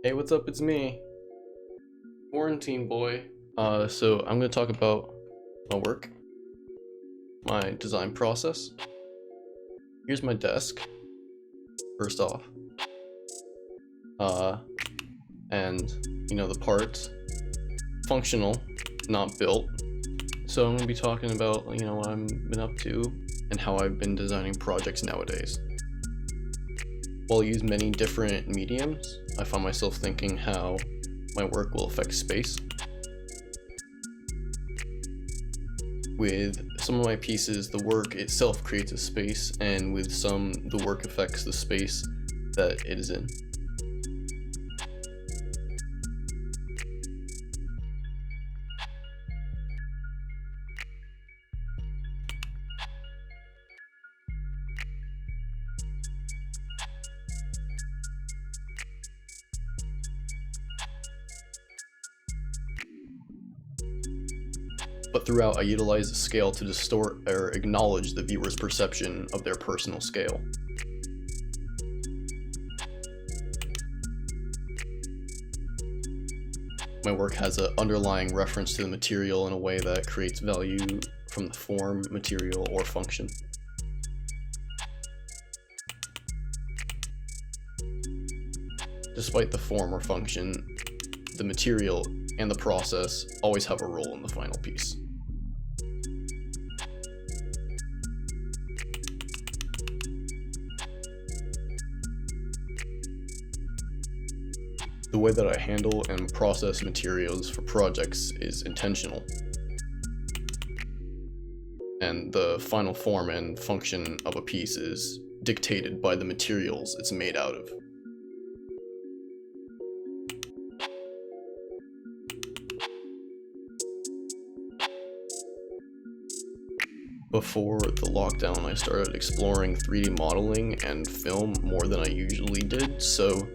Hey, what's up? It's me, Quarantine Boy. So I'm gonna talk about my work, my design process. Here's my desk, first off. And the parts, functional, not built. So I'm gonna be talking about, what I've been up to and how I've been designing projects nowadays. While I use many different mediums, I find myself thinking how my work will affect space. With some of my pieces, the work itself creates a space, and with some, the work affects the space that it is in. But throughout, I utilize the scale to distort or acknowledge the viewer's perception of their personal scale. My work has an underlying reference to the material in a way that creates value from the form, material, or function. Despite the form or function, the material and the process always have a role in the final piece. The way that I handle and process materials for projects is intentional, and the final form and function of a piece is dictated by the materials it's made out of. Before the lockdown, I started exploring 3D modeling and film more than I usually did, so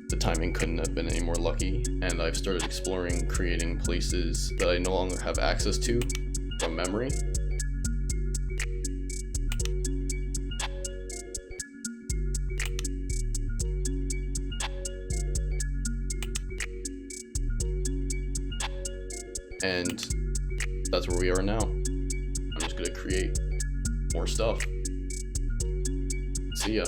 the timing couldn't have been any more lucky, and I've started exploring creating places that I no longer have access to from memory. And that's where we are now. I'm just gonna create more stuff. See ya.